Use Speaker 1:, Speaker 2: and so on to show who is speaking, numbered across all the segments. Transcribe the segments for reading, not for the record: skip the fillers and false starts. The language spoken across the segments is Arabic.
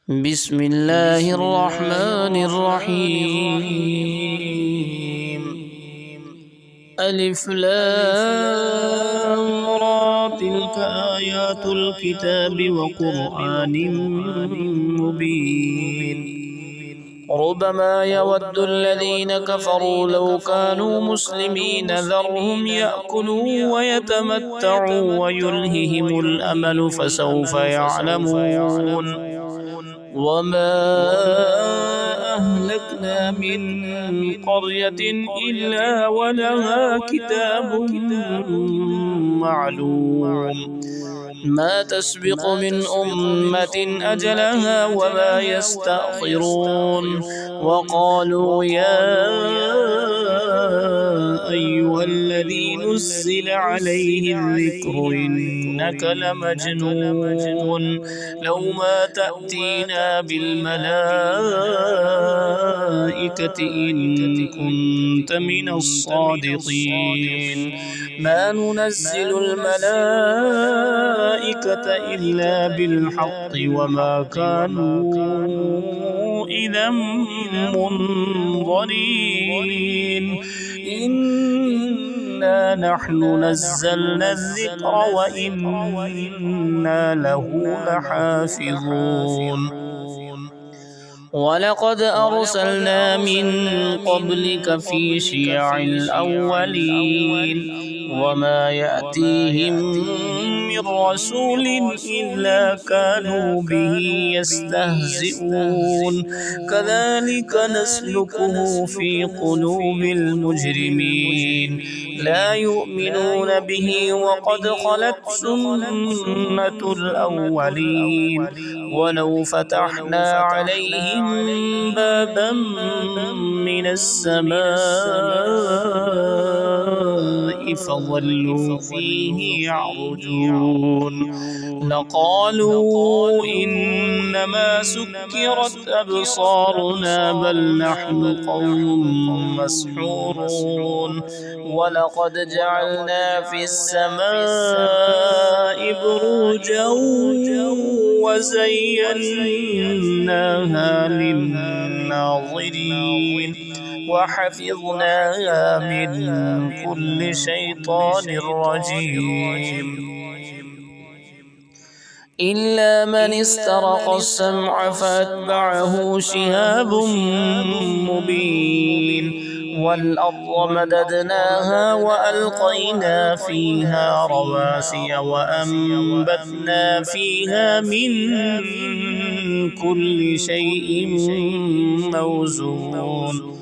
Speaker 1: بسم الله الرحمن الرحيم. ألف لام را، تلك آيات الكتاب وقرآن مبين. ربما يود الذين كفروا لو كانوا مسلمين ذرهم يأكلوا ويتمتعوا ويلههم الأمل فسوف يعلمون. وما أهلكنا من قرية إلا ولها كتاب معلوم ما تسبق من أمة أجلها وما يستأخرون. وقالوا يا أيها الذي نزل عليه الذكر إنك لمجنون لو ما تأتينا بالملائكة إن كنت من الصادقين. ما ننزل الملائكة إلا بالحق وما كانوا إذا منظرين. إنا نحن نزلنا الذكر وإنا له لحافظون. ولقد أرسلنا من قبلك في شيع الأولين وما يأتيهم من رسول إلا كانوا به يستهزئون. كذلك نسلكه في قلوب المجرمين لا يؤمنون به وقد خلت سنة الأولين. ولو فتحنا عليهم بابا من السماء فظلوا فيه يعرجون لقالوا إنما سكرت أبصارنا بل نحن قوم مسحورون. ولقد جعلنا في السماء بروجا وزيناها للناظرين وحفظناها من كل شيطان رجيم إلا من استرق السمع فأتبعه شهاب مبين. والأرض مددناها وألقينا فيها رواسي وأنبتنا فيها من كل شيء موزون.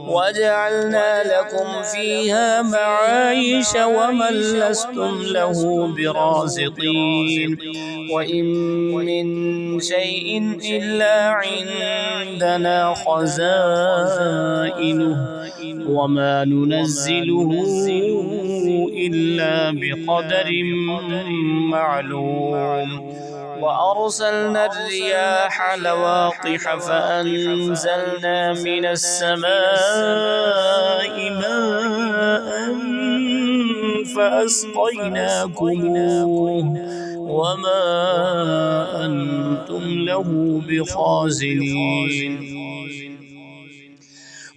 Speaker 1: وجعلنا لكم فيها معايش ومن لستم له برازقين. وإن من شيء إلا عندنا خزائنه وما ننزله إلا بقدر معلوم. وأرسلنا الرياح لواقح فأنزلنا من السماء ماء فأسقيناكموه وما أنتم له بخازنين.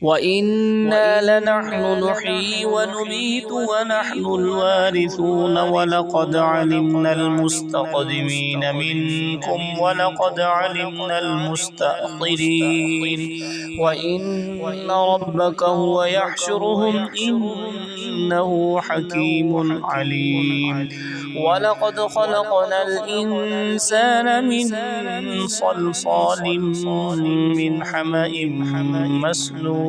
Speaker 1: وإنا لنحن نحيي ونميت ونحن الوارثون. ولقد علمنا المستقدمين منكم ولقد علمنا المستأخرين. وإن ربك هو يحشرهم إنه حكيم عليم. ولقد خلقنا الإنسان من صلصال من حمأ مسنون.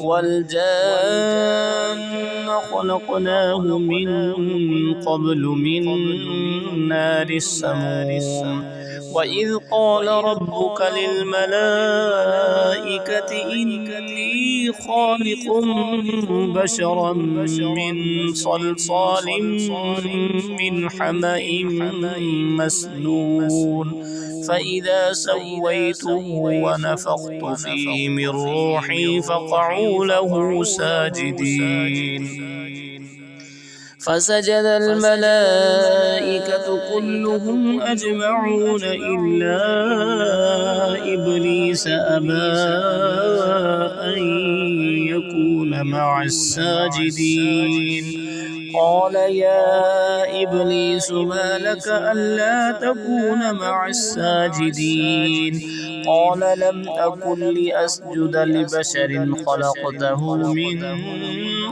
Speaker 1: والجان خلقناه من قبل من نار السموم. وإذ قال ربك للملائكة إني خالق بشرا من صلصال من حمأ مسنون. فإذا سويته ونفخت فيه من روحي فقعوا له ساجدين. فسجد الملائكة كلهم أجمعون إلا إبليس أبى أن يكون مع الساجدين قال يا إبليس ما لك ألا تكون مع الساجدين قال لم أكن لأسجد لبشر خلقته من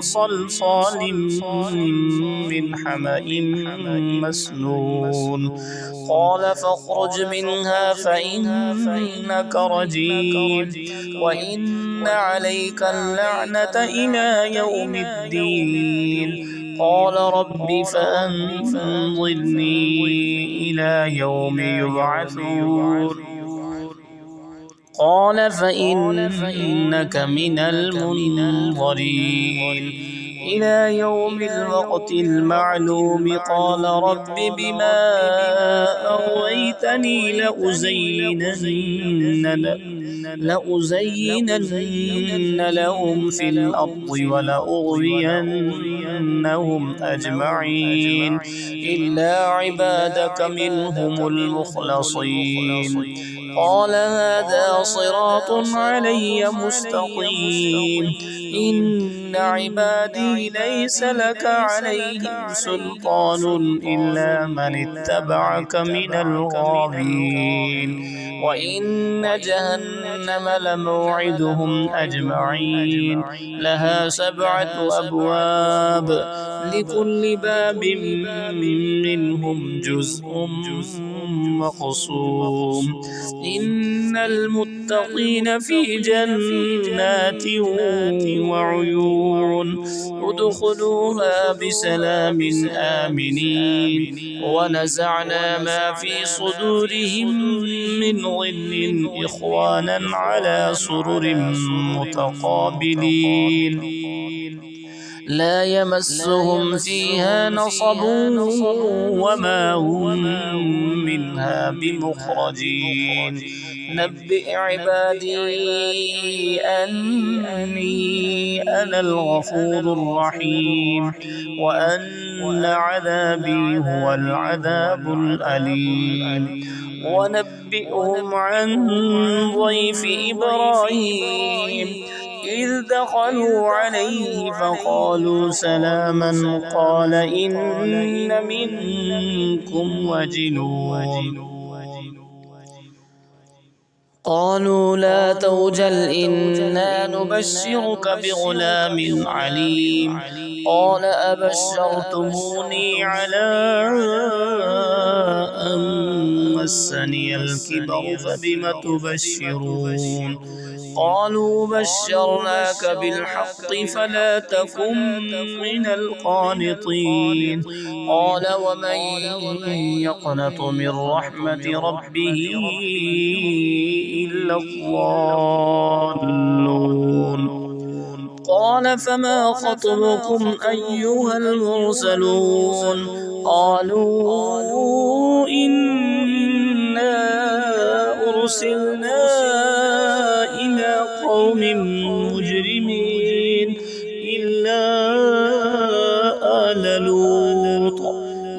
Speaker 1: صلصال من حمأ مسنون قال فاخرج منها فإنك رجيم وإن عليك اللعنة إلى يوم الدين قال رب فأنظرني إلى يوم يبعثون قال فإنك من المنظرين إلى يوم الوقت المعلوم قال رب بما أغويتني لأزينن لهم في الأرض ولأغوينهم أجمعين إلا عبادك منهم المخلصين قال هذا صراط علي مستقيم إن عبادي ليس لك عليهم سلطان إلا من اتبعك من الغاوين وإن جهنم لموعدهم أجمعين لها 7 أبواب لكل باب منهم جزء مقسوم إن المتقين في جنات وعيون ادخلوها بسلام آمنين ونزعنا ما في صدورهم من غل إخوانا على سرر متقابلين لا يمسهم فيها نصب وما هم منها بمخرجين نبئ عبادي أني أنا الغفور الرحيم وأن عذابي هو العذاب الأليم ونبئهم عن ضيف إبراهيم إذ دخلوا عليه فقالوا سلاما قال إن منكم وجلون قالوا لا توجل إنا نبشرك بغلام عليم قال أبشرتموني على أن مسني الكبر فبم تبشرون قالوا بشرناك بالحق فلا تكن من القانطين قال ومن يقنط من رحمة ربه إلا الضالون قال فما خطبكم أيها المرسلون قالوا إنا أرسلنا إلى قوم مجرمين إلا آل لوط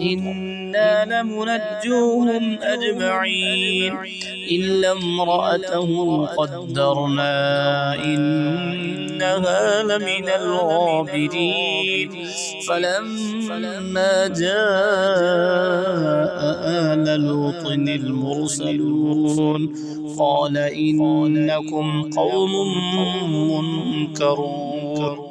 Speaker 1: إنا لمنجوهم أجمعين إلا امرأته قدرنا إنها لمن الغابرين فلما جاء آل لوط المرسلون قال إنكم قوم منكرون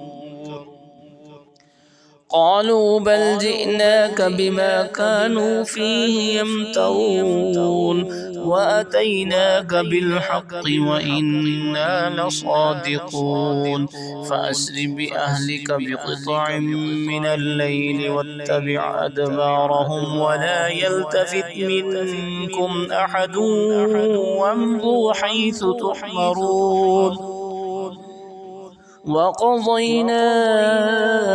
Speaker 1: قالوا بل جئناك بما كانوا فيه يمترون وأتيناك بالحق وإنا لصادقون فأسر بأهلك بقطع من الليل واتبع أدبارهم ولا يلتفت منكم أحد وامضوا حيث تحمرون وقضينا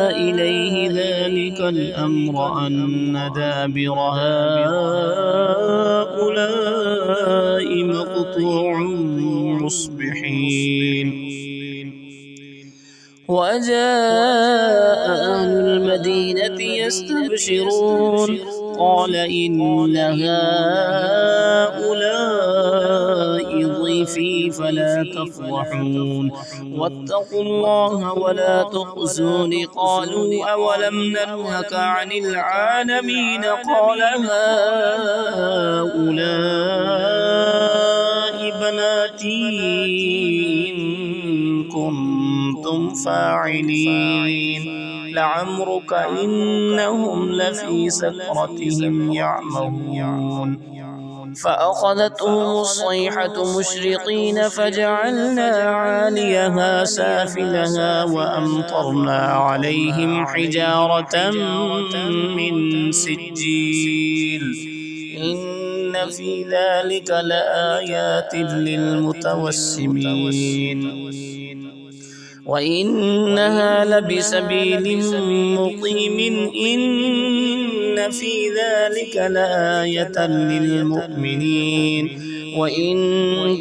Speaker 1: إليه ذلك الأمر أن دابر هؤلاء مقطوع مصبحين وجاء أهل المدينة يستبشرون قال إن هؤلاء ضيوف ضيفي فلا تفضحون واتقوا الله ولا تخزون قالوا أولم ننهك عن العالمين قال هؤلاء بناتي إن كنتم فاعلين لعمرك إنهم لفي سكرتهم يعمهون فأخذتهم الصيحة مشرقين فجعلنا عاليها سافلها وأمطرنا عليهم حجارة من سجيل إن في ذلك لآيات للمتوسمين وإنها لبسبيل مقيم إن في ذلك لآية للمؤمنين وإن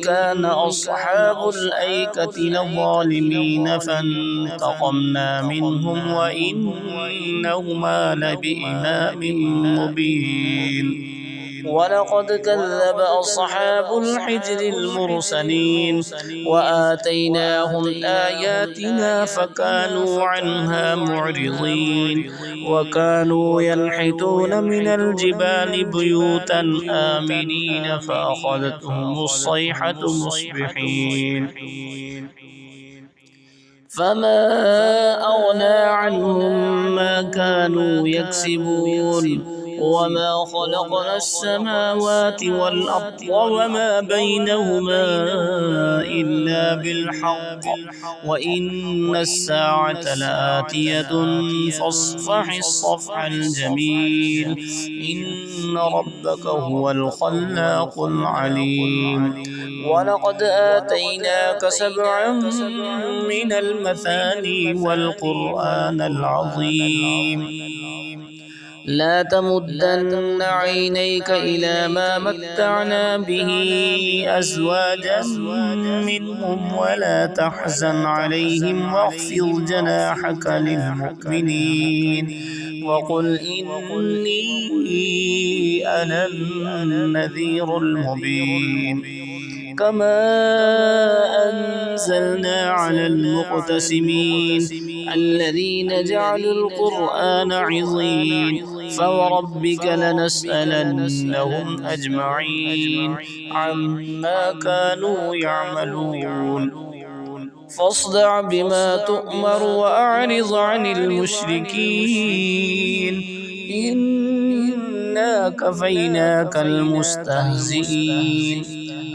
Speaker 1: كان أصحاب الأيكة لظالمين فانتقمنا منهم وإنهما لبإمام مبين ولقد كذب أصحاب الحجر المرسلين وآتيناهم آياتنا فكانوا عنها معرضين وكانوا ينحتون من الجبال بيوتا آمنين فأخذتهم الصيحة مصبحين فما أغنى عنهم ما كانوا يكسبون وما خلقنا السماوات والأرض وما بينهما إلا بالحق وإن الساعة لآتية فاصفح الصفح الجميل إن ربك هو الخلاق العليم ولقد آتيناك 7 من المثاني والقرآن العظيم لا تمدن عينيك إلى ما متعنا به أزواجا منهم ولا تحزن عليهم واخفض جناحك للمؤمنين وقل إني أنا النذير المبين كما أنزلنا على المقتسمين الذين جعلوا القرآن عظيم فوربك لنسألنهم أجمعين عما كانوا يعملون فاصدع بما تؤمر وأعرض عن المشركين إنا كفيناك المستهزئين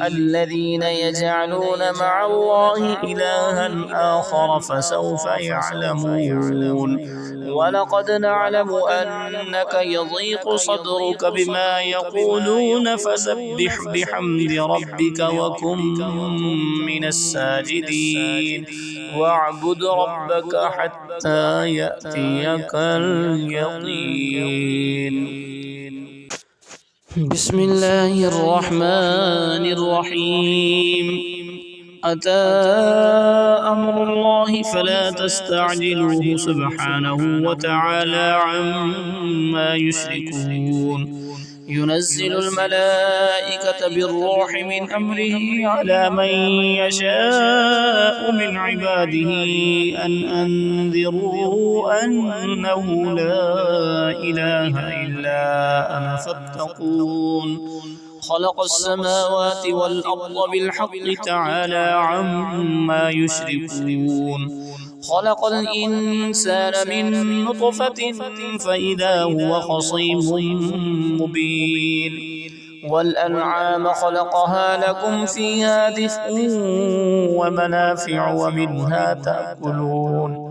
Speaker 1: الذين يجعلون مع الله إلها آخر فسوف يعلمون ولقد نعلم أنك يضيق صدرك بما يقولون فسبح بحمد ربك وكن من الساجدين واعبد ربك حتى يأتيك اليقين بسم الله الرحمن الرحيم أتى أمر الله فلا تستعجلوه سبحانه وتعالى عما يشركون ينزل الملائكة بالروح من أمره على من يشاء من عباده أن أنذروا أنه لا إله إلا أنا فاتقون خلق السماوات والأرض بالحق تعالى عما يشركون خلق الإنسان من نطفة فإذا هو خصيم مبين والأنعام خلقها لكم فيها دفء ومنافع ومنها تأكلون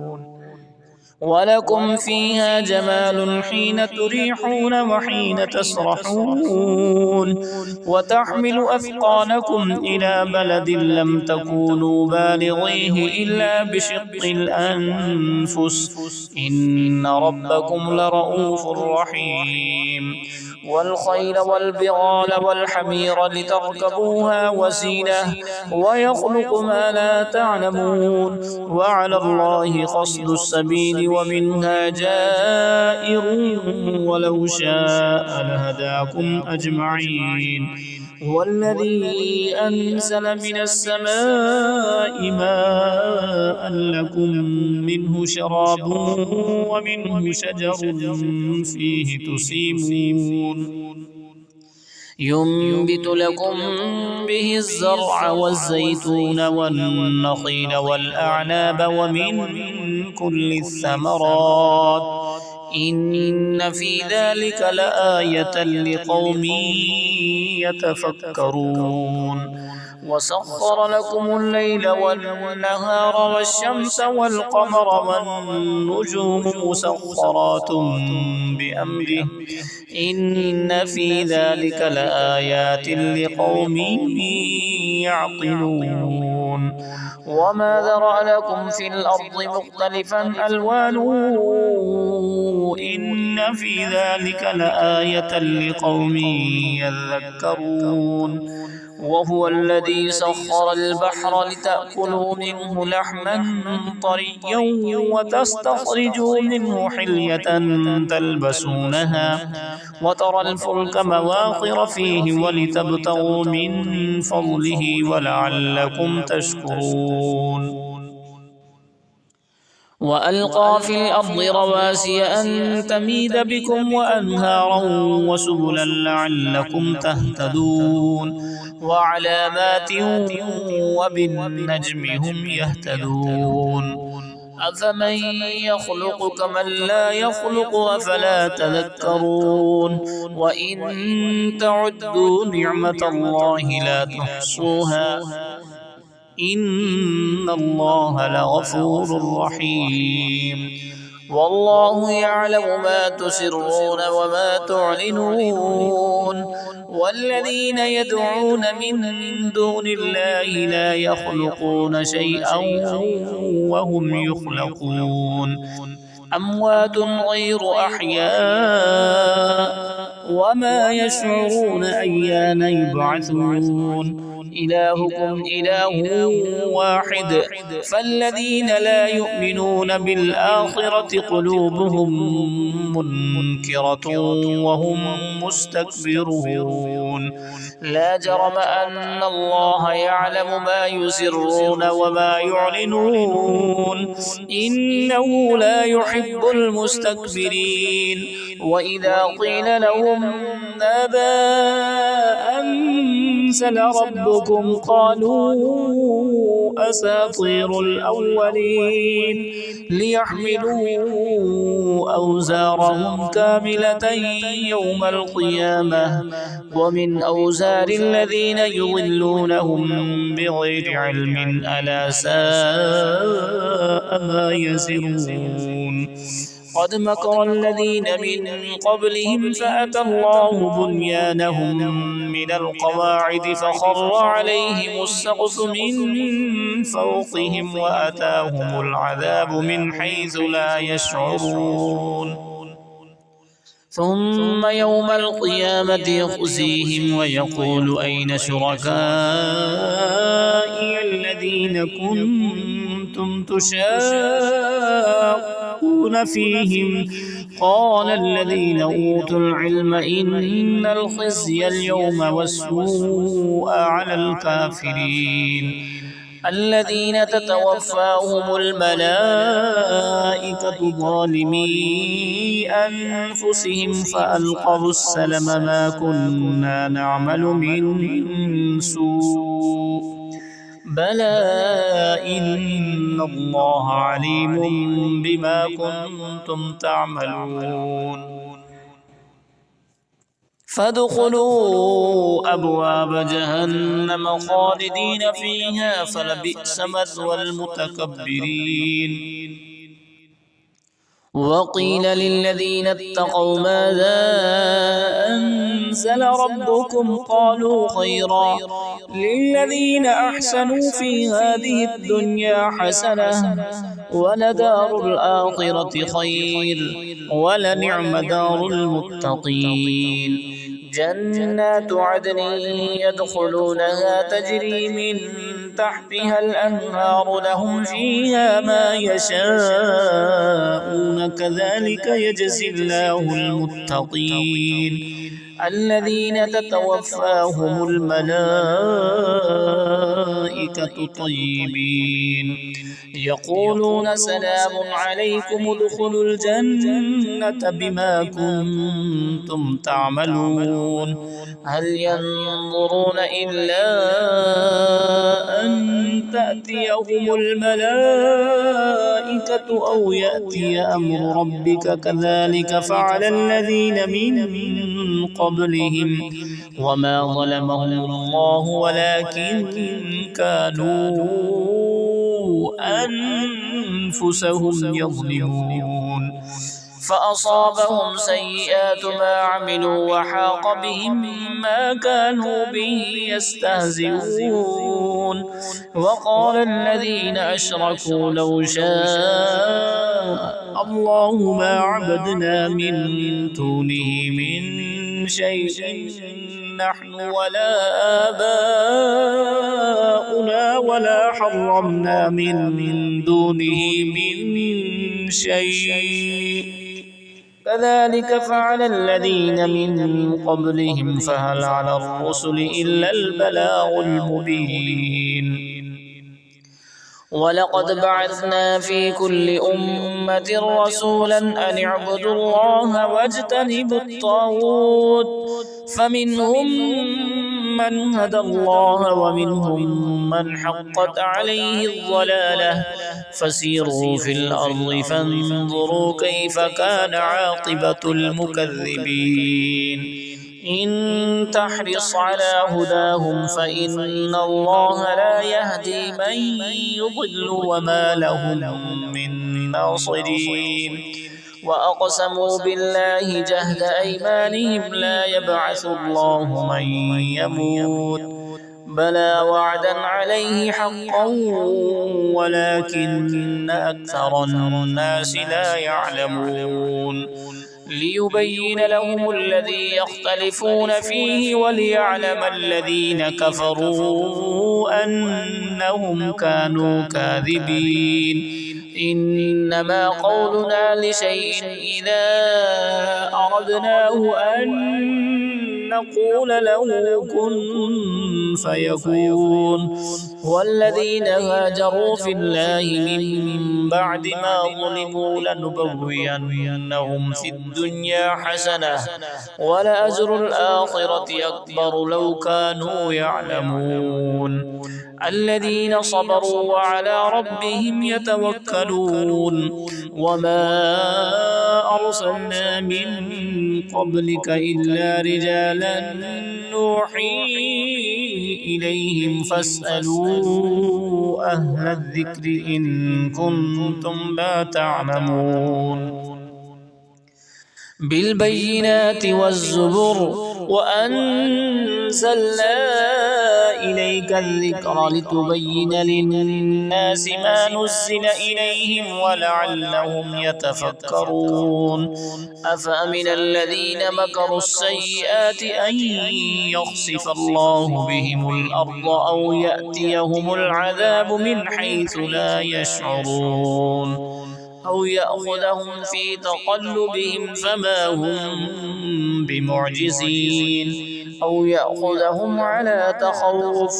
Speaker 1: ولكم فيها جمال حين تريحون وحين تسرحون وتحمل أثقالكم إلى بلد لم تكونوا بالغيه إلا بشق الأنفس إن ربكم لرؤوف رحيم والخيل والبغال والحمير لتركبوها وزينة ويخلق ما لا تعلمون وعلى الله قصد السبيل ومنها جائر ولو شاء لهداكم أجمعين هو الذي أنزل من السماء ماء لكم منه شراب ومنه شجر فيه تسيمون ينبت لكم به الزرع والزيتون والنخيل والأعناب ومن كل الثمرات إن في ذلك لآية لقوم يتفكرون وسخر لكم الليل والنهار والشمس والقمر والنجوم مسخرات بأمره إن في ذلك لآيات لقوم يعقلون وما ذرأ لكم في الأرض مختلفا ألوانه إن في ذلك لآية لقوم يذكرون وهو الذي سخر البحر لتأكلوا منه لحما طريا وتستخرجوا منه حلية تلبسونها وترى الفلك مواخر فيه ولتبتغوا من فضله ولعلكم تشكرون وألقى في الأرض رواسي أن تميد بكم وأنهارا وسبلا لعلكم تهتدون وعلامات وبالنجم هم يهتدون أفمن يخلق كمن لا يخلق أفلا تذكرون وإن تعدوا نعمة الله لا تحصوها إن الله لغفور رحيم والله يعلم ما تسرون وما تعلنون والذين يدعون من دون الله لا يخلقون شيئا وهم يخلقون أموات غير أحياء وما يشعرون أيان يبعثون إلهكم إله واحد فالذين لا يؤمنون بالآخرة قلوبهم منكرة وهم مستكبرون لا جرم أن الله يعلم ما يسرون وما يعلنون إنه لا يحب المستكبرين وإذا قيل لهم ماذا أنزل ربكم قالوا أساطير الأولين ليحملوا أوزارهم كاملة يوم القيامة ومن أوزار الذين يضلونهم بغير علم ألا ساء ما يزرون قد مكر الذين من قبلهم فأتى الله بنيانهم من القواعد فخر عليهم السقف من فوقهم وأتاهم العذاب من حيث لا يشعرون ثم يوم القيامة يخزيهم ويقول أين شركائي الذين كنتم تشاقون فيهم قال الذين أوتوا العلم إن الخزي اليوم والسوء على الكافرين الذين تتوفاهم الملائكة ظالمي أنفسهم فألقوا السلم ما كنا نعمل من سوء بلى إن الله عليم بما كنتم تعملون فادخلوا أبواب جهنم خالدين فيها فلبئس مثوى المتكبرين وقيل للذين اتقوا ماذا أنزل ربكم قالوا خيرا للذين أحسنوا في هذه الدنيا حسنة ولدار الآخرة خير ولنعم دار المتقين جنات عدن يدخلونها تجري من تحتها الأنهار لهم فيها ما يشاءون كذلك يجزي الله المتقين الذين تتوفاهم الملائكة طيبين يقولون سلام عليكم ادخلوا الجنة بما كنتم تعملون هل ينظرون إلا أن تأتيهم الملائكة أو يأتي أمر ربك كذلك فعل الذين من قبلهم وما ظلمهم الله ولكن كانوا أنفسهم يظلمون فأصابهم سيئات ما عملوا وحاق بهم ما كانوا به يستهزئون وقال الذين أشركوا لو شاء الله ما عبدنا من دونه من شيء نحن ولا آباؤنا ولا حرمنا من دونه من شيء كذلك فعل الذين من قبلهم فهل على الرسل إلا البلاغ المبين ولقد بعثنا في كل أمة رسولا أن اعبدوا الله واجتنبوا الطاغوت فمنهم من هدى الله ومنهم من حقت عليه الضلالة فسيروا في الأرض فانظروا كيف كان عاقبة المكذبين إن تحرص على هداهم فإن الله لا يهدي من يضل وما لهم من ناصرين وأقسموا بالله جهد أيمانهم لا يبعث الله من يموت بلى وعدا عليه حقا ولكن أكثر الناس لا يعلمون ليبين لهم الذي يختلفون فيه وليعلم الذين كفروا أنهم كانوا كاذبين إنما قولنا لشيء إذا أردناه أن نقول له كن فيكون والذين هاجروا في الله من بعد ما ظلموا لنبوينهم في الدنيا حسنة ولأجر الآخرة أكبر لو كانوا يعلمون الذين صبروا وعلى ربهم يتوكلون وما أرسلنا من قبلك إلا رجالا نوحي إليهم فاسألوا أهل الذكر إن كنتم لا تعلمون بالبينات والزبر وأنزلنا إليك الذكر لتبين للناس ما نزل إليهم ولعلهم يتفكرون أفأمن الذين مكروا السيئات أن يخسف الله بهم الأرض أو يأتيهم العذاب من حيث لا يشعرون أو يأخذهم في تقلبهم فما هم بمعجزين أو يأخذهم على تخوف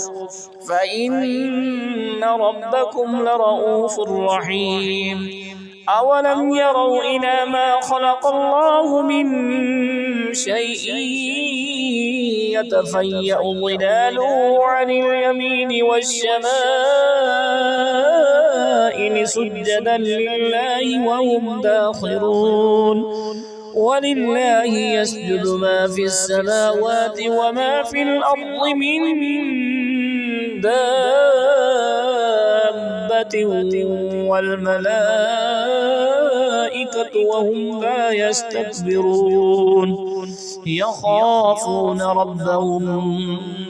Speaker 1: فإن ربكم لرؤوف رحيم أولم يروا إلى ما خلق الله من شيء يتفيأ ظلاله عن اليمين والشمائل سجدا لله وهم داخرون ولله يسجد ما في السماوات وما في الأرض من دابة والملائكة وهم لا يستكبرون يخافون ربهم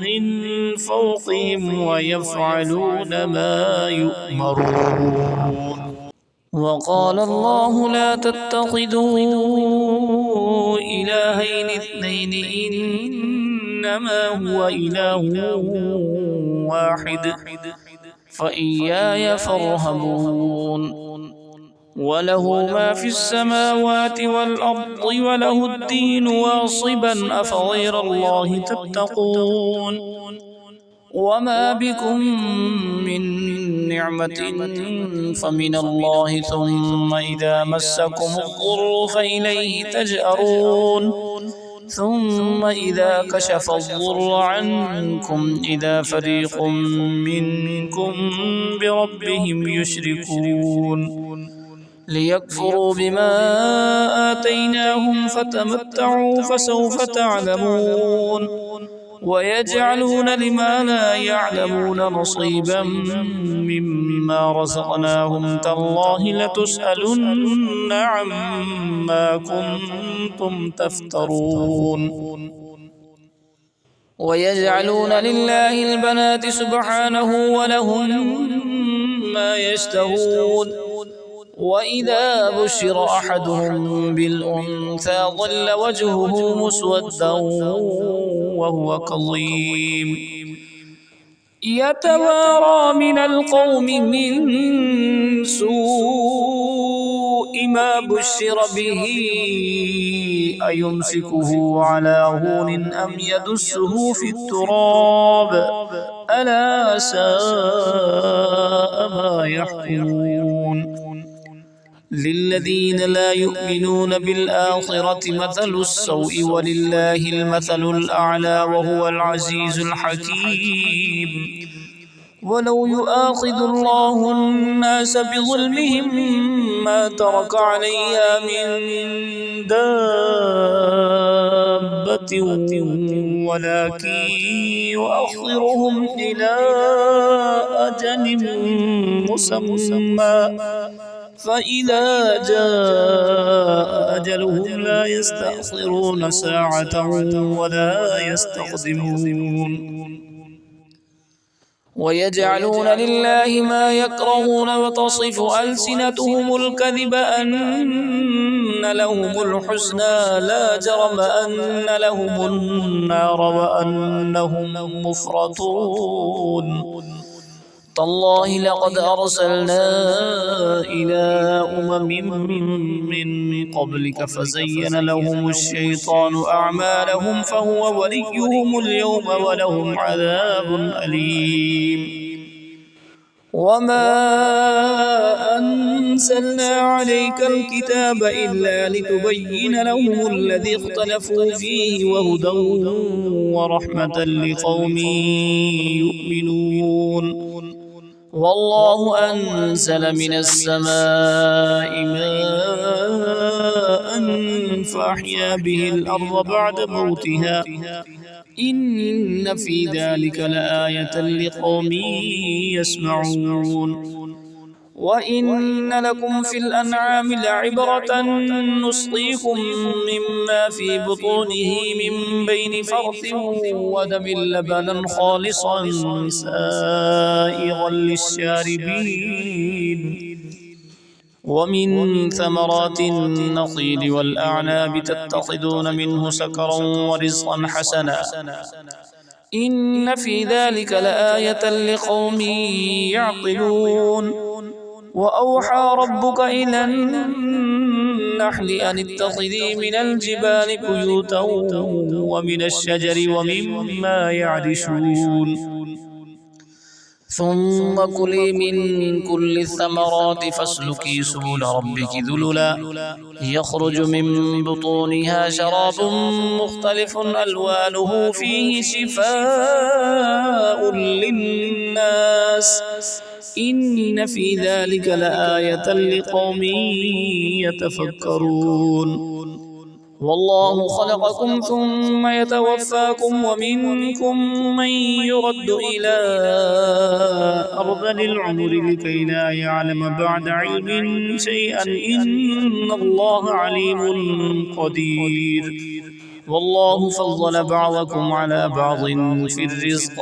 Speaker 1: من فوقهم ويفعلون ما يؤمرون وقال الله لا تتخذوا إلهين اثنين إنما هو إله واحد فإياي فارهبون وله ما في السماوات والأرض وله الدين واصبا أفغير الله تتقون وما بكم من نعمة فمن الله ثم إذا مسكم الضر فإليه تجأرون ثم إذا كشف الضر عنكم إذا فريق منكم بربهم يشركون ليكفروا بما آتيناهم فتمتعوا فسوف تعلمون ويجعلون لما لا يعلمون نصيبا مما رزقناهم تالله لتسألن عما كنتم تفترون ويجعلون لله البنات سبحانه ولهم ما يشتهون وإذا بشر أحدهم بالأنثى ظل وجهه مسودا وهو كظيم يتوارى من القوم من سوء ما بشر به أيمسكه على هون أم يدسه في التراب ألا ساء ما يحكمون للذين لا يؤمنون بالآخرة مثل السوء ولله المثل الأعلى وهو العزيز الحكيم ولو يؤاخذ الله الناس بظلمهم ما ترك عليها من دابة ولكن يؤخرهم إلى أجل مسمى فإذا جاء أجلهم لا يستأخرون ساعة ولا يستقدمون ويجعلون لله ما يكرهون وتصف ألسنتهم الكذب أن لهم الحسنى لا جرم أن لهم النار وأنهم مفرطون تالله لقد أرسلنا إلى من قبلك فزين لهم الشيطان أعمالهم فهو وليهم اليوم ولهم عذاب أليم وما أنزلنا عليك الكتاب إلا لتبين لهم الذي اختلفوا فيه وهدى ورحمة لقوم يؤمنون والله أنزل من السماء ماء فأحيا به الأرض بعد موتها إن في ذلك لآية لقوم يسمعون وإن لكم في الأنعام لعبرة نسقيكم مما في بطونه من بين فرث ودم لبنا خالصا سائغا للشاربين ومن ثمرات النخيل والأعناب تتخذون منه سكرا ورزقا حسنا إن في ذلك لآية لقوم يعقلون وأوحى ربك إلى النحل أن اتخذي من الجبال بيوتا ومن الشجر ومما يعرشون ثم كلي من كل الثمرات فاسلكي سبل ربك ذللا يخرج من بطونها شراب مختلف ألوانه فيه شفاء للناس إن في ذلك لآية لقوم يتفكرون والله خلقكم ثم يتوفاكم ومنكم من يرد إلى أرذل العمر لكي لا يعلم بعد علم شيئا إن الله عليم قدير والله فضل بعضكم على بعض في الرزق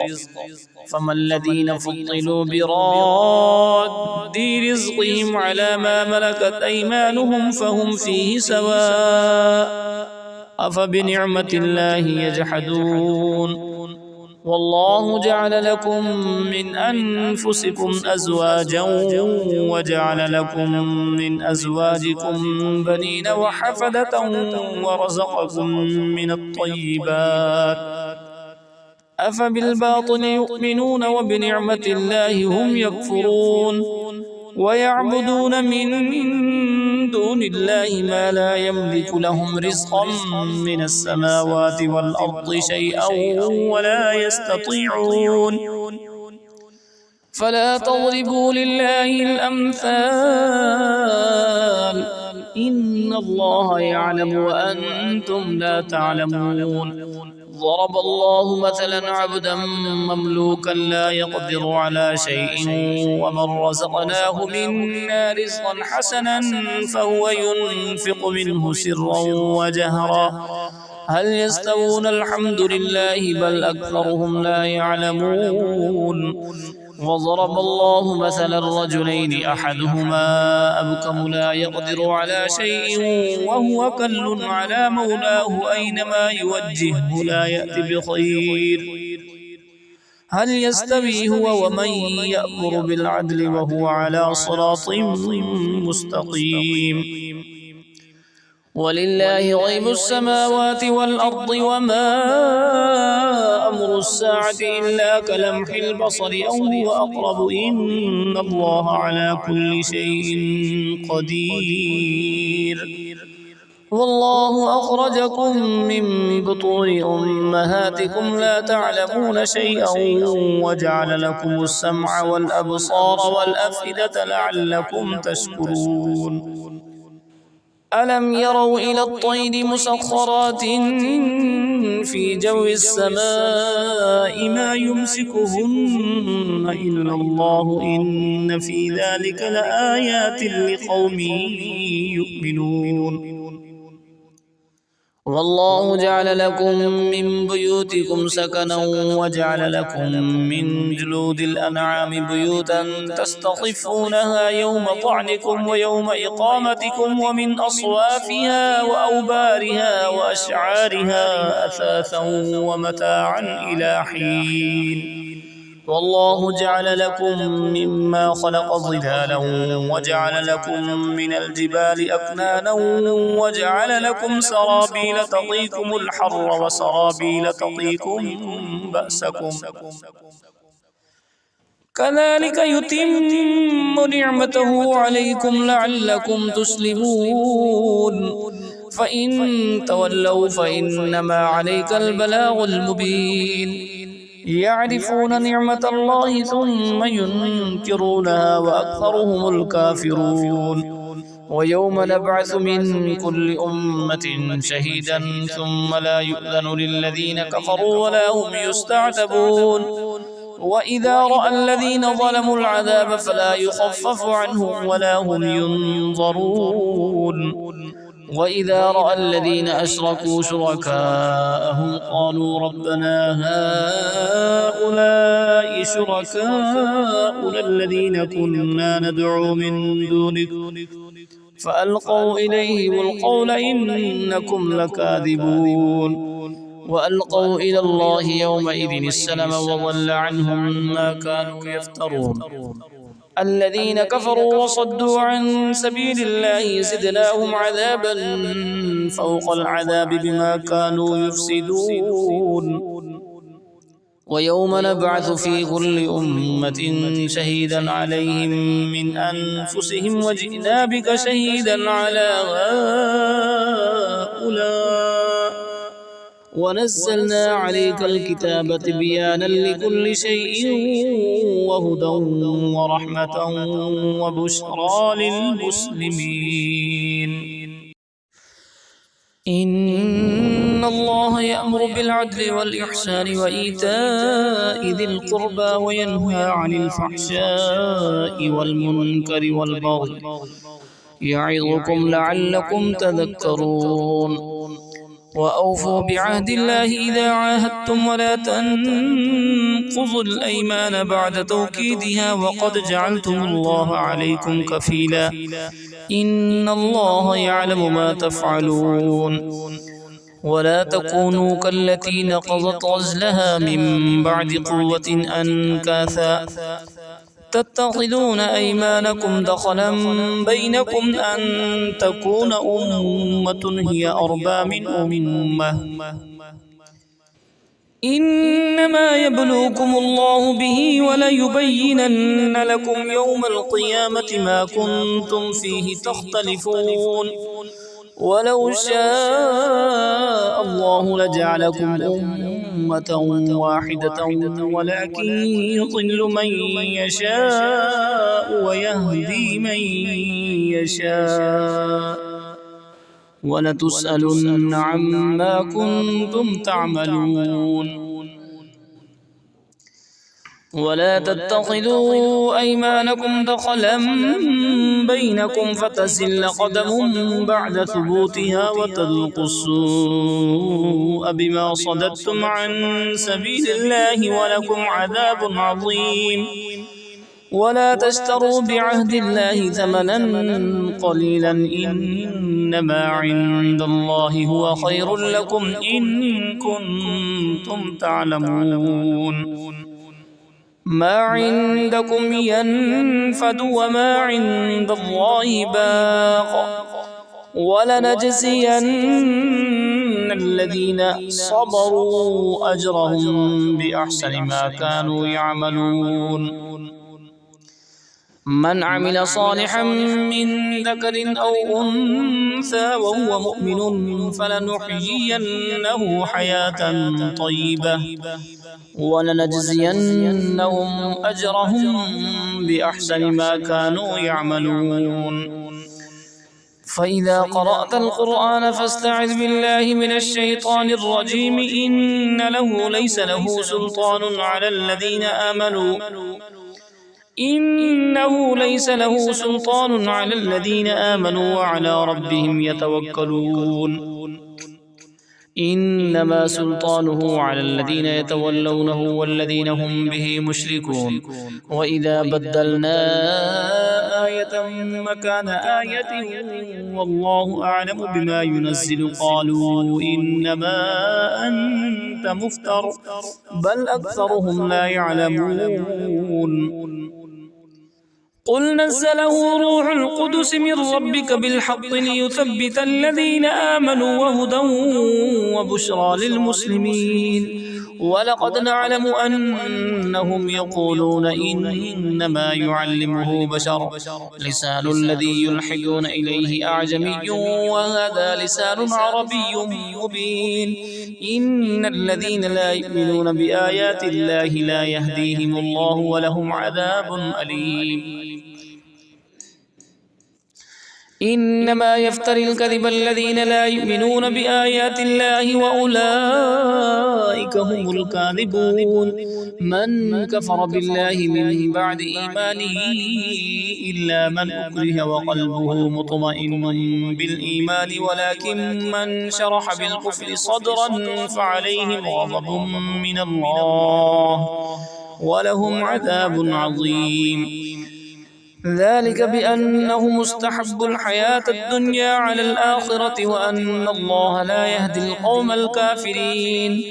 Speaker 1: فما الذين فضلوا براد رزقهم على ما ملكت أيمانهم فهم فيه سواء أفبنعمة الله يجحدون والله جعل لكم من أنفسكم أزواجا وجعل لكم من أزواجكم بنين وحفدة ورزقكم من الطيبات أفبالباطل يؤمنون وبنعمة الله هم يكفرون ويعبدون من دون الله ما لا يملك لهم رزقا من السماوات والأرض شيئا ولا يستطيعون فلا تضربوا لله الأمثال إن الله يعلم وأنتم لا تعلمون ضرب الله مثلا عبدا مملوكا لا يقدر على شيء ومن رزقناه منا رزقا حسنا فهو ينفق منه سرا وجهرا هل يستوون الحمد لله بل أكثرهم لا يعلمون وضرب الله مثلا رجلين أحدهما أبكم لا يقدر على شيء وهو كل على مولاه أينما يوجهه لا يأتي بخير هل يستوي هو ومن يأمر بالعدل وهو على صراط مستقيم ولله غيب السماوات والأرض وما أمر الساعة إلا كلمح البصر أو هو أقرب إن الله على كل شيء قدير والله أخرجكم من بطون أمهاتكم لا تعلمون شيئا وجعل لكم السمع والأبصار والأفئدة لعلكم تشكرون ألم يروا إلى الطير مسخرات في جو السماء ما يمسكهن إلا الله إن في ذلك لآيات لقوم يؤمنون والله جعل لكم من بيوتكم سكنا وجعل لكم من جلود الأنعام بيوتا تستخفونها يوم طعنكم ويوم إقامتكم ومن أصوافها وأوبارها وأشعارها أثاثا ومتاعا إلى حين والله جعل لكم مما خلق ظلالا وجعل لكم من الجبال أكنانا وجعل لكم سرابيل تقيكم الحر وسرابيل تقيكم بأسكم كذلك يتم نعمته عليكم لعلكم تسلمون فإن تولوا فإنما عليك البلاغ المبين يعرفون نعمة الله ثم ينكرونها وأكثرهم الكافرون ويوم نبعث من كل أمة شهيدا ثم لا يؤذن للذين كفروا ولا هم يستعتبون وإذا رأى الذين ظلموا العذاب فلا يخفف عنهم ولا هم ينظرون وإذا رأى الذين أشركوا شركاءهم قالوا ربنا هؤلاء شركاؤنا الذين كنا ندعو من دونك فألقوا إليهم القول إنكم لكاذبون وألقوا إلى الله يومئذ السلم وضل عنهم ما كانوا يفترون الذين كفروا وصدوا عن سبيل الله زدناهم عذابا فوق العذاب بما كانوا يفسدون ويوم نبعث في كل أمة شهيدا عليهم من أنفسهم وجئنا بك شهيدا على هؤلاء ونزلنا عليك الكتاب تبيانا لكل شيء وهدى ورحمة وبشرى للمسلمين إن الله يأمر بالعدل والإحسان وإيتاء ذي القربى وينهى عن الفحشاء والمنكر والبغي يعظكم لعلكم تذكرون وأوفوا بعهد الله إذا عاهدتم ولا تنقضوا الأيمان بعد توكيدها وقد جعلتم الله عليكم كفيلا إن الله يعلم ما تفعلون ولا تكونوا كالتي نقضت غزلها من بعد قوة أنكاثا تتخذون أيمانكم دخلا بينكم أن تكون أمة هي أربى من أمة إنما يبلوكم الله به وليبينن لكم يوم القيامة ما كنتم فيه تختلفون ولو شاء الله لجعلكم أمة واحدة ولكن يضل من يشاء ويهدي من يشاء ولتسألن عما كنتم تعملون ولا تتخذوا أيمانكم دخلا بينكم فتزل قدم بعد ثبوتها وتذوقوا السوء بما صددتم عن سبيل الله ولكم عذاب عظيم ولا تشتروا بعهد الله ثمنا قليلا إنما عند الله هو خير لكم إن كنتم تعلمون ما عندكم ينفد وما عند الله باق ولنجزين الذين صبروا أجرهم بأحسن ما كانوا يعملون من عمل صالحا من ذكر أو أنثى وهو مؤمن فلنحيينه حياة طيبة ولنجزينهم أجرهم بأحسن ما كانوا يعملون فإذا قرأت القرآن فاستعذ بالله من الشيطان الرجيم إنه ليس له سلطان على الذين آمنوا وعلى ربهم يتوكلون إنما سلطانه على الذين يتولونه والذين هم به مشركون وإذا بدلنا آية مكان آية والله أعلم بما ينزل قالوا إنما أنت مفتر بل أكثرهم لا يعلمون قل نزله روح القدس من ربك بالحق ليثبت الذين آمنوا وهدى وبشرى للمسلمين ولقد نعلم أنهم يقولون إنما يعلمه بشر لسان الذي يلحدون إليه أعجمي وهذا لسان عربي مبين إن الذين لا يؤمنون بآيات الله لا يهديهم الله ولهم عذاب أليم إنما يفتري الكذب الذين لا يؤمنون بآيات الله وأولئك هم الكاذبون من كفر بالله من بعد إيمانه إلا من أكره وقلبه مطمئن بالإيمان ولكن من شرح بالكفر صدرا فعليهم غضب من الله ولهم عذاب عظيم ذلك بأنه مستحب الحياة الدنيا على الآخرة وأن الله لا يهدي القوم الكافرين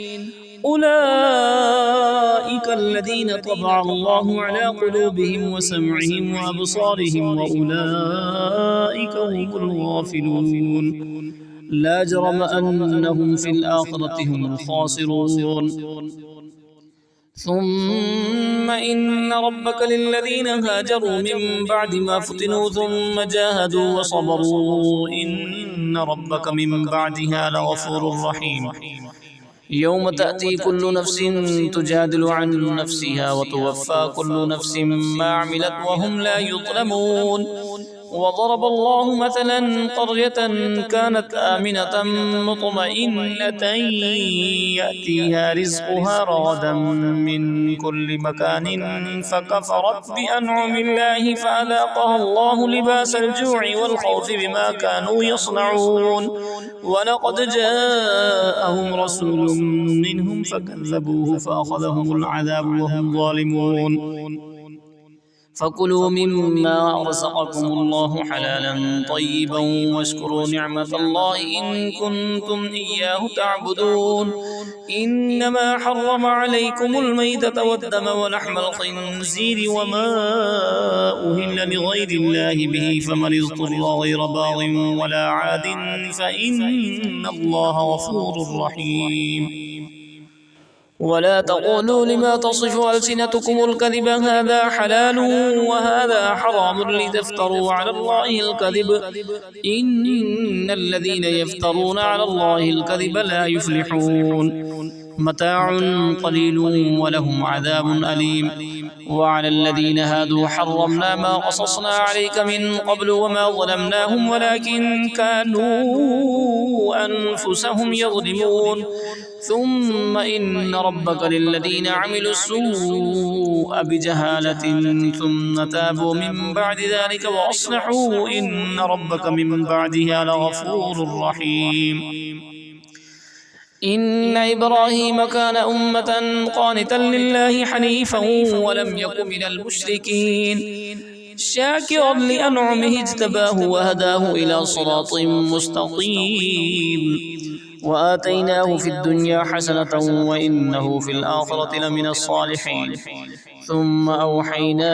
Speaker 1: أولئك الذين طبع الله على قلوبهم وسمعهم وأبصارهم وأولئك هم الغافلون لا جرم أنهم في الآخرة هم الخاسرون ثم إن ربك للذين هاجروا من بعد ما فتنوا ثم جاهدوا وصبروا إن ربك من بعدها لغفور رحيم يوم تأتي كل نفس تجادل عن نفسها وتوفى كل نفس ما عملت وهم لا يظلمون وضرب الله مثلا قرية كانت آمنة مطمئنة يأتيها رزقها رغدا من كل مكان فكفرت بأنعم الله فأذاقها الله لباس الجوع والخوف بما كانوا يصنعون ولقد جاءهم رسول منهم فكذبوه فأخذهم العذاب وهم ظالمون فكلوا مما رزقكم الله حلالا طيبا واشكروا نعمة الله إن كنتم إياه تعبدون. إنما حرم عليكم الميتة والدم ولحم الخنزير وما أهل لغير الله به، فمن اضطر غير باغ ولا عاد فإن الله غفور رحيم. ولا تقولوا لما تصف ألسنتكم الكذب هذا حلال وهذا حرام لتفتروا على الله الكذب، إن الذين يفترون على الله الكذب لا يفلحون. متاع قليل ولهم عذاب أليم. وعلى الذين هادوا حرمنا ما قصصنا عليك من قبل وما ظلمناهم ولكن كانوا أنفسهم يظلمون. ثم إن ربك للذين عملوا السوء بجهالة ثم تابوا من بعد ذلك وأصلحوا إن ربك من بعدها لغفور رحيم. إن إبراهيم كان أمة قانتا لله حنيفا ولم يك من المشركين، شاكرا لأنعمه اجتباه وهداه إلى صراط مستقيم. وآتيناه في الدنيا حسنة وإنه في الآخرة لمن الصالحين. ثم أوحينا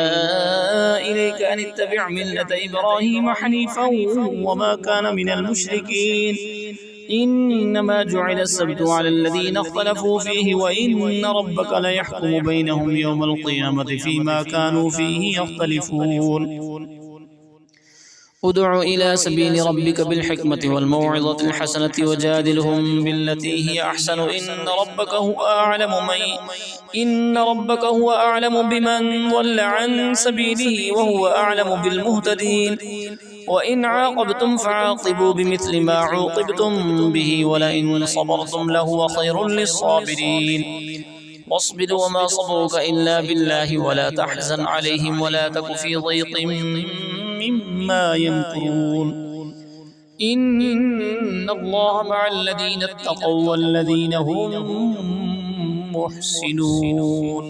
Speaker 1: إليك أن اتبع ملة إبراهيم حنيفا وما كان من المشركين. إنما جعل السبت على الذين اختلفوا فيه وإن ربك ليحكم بينهم يوم القيامة فيما كانوا فيه يختلفون. ادع إلى سبيل ربك بالحكمة والموعظة الحسنة وجادلهم بالتي هي أحسن إن ربك هو أعلم بمن ضل عن سبيله وهو أعلم بالمهتدين. وإن عاقبتم فعاقبوا بمثل ما عوقبتم به ولئن صبرتم لهو خير للصابرين. واصبر وما صبرك إلا بالله ولا تحزن عليهم ولا تك في ضيق مما يمكرون. إن الله مع الذين اتقوا والذين هم محسنون.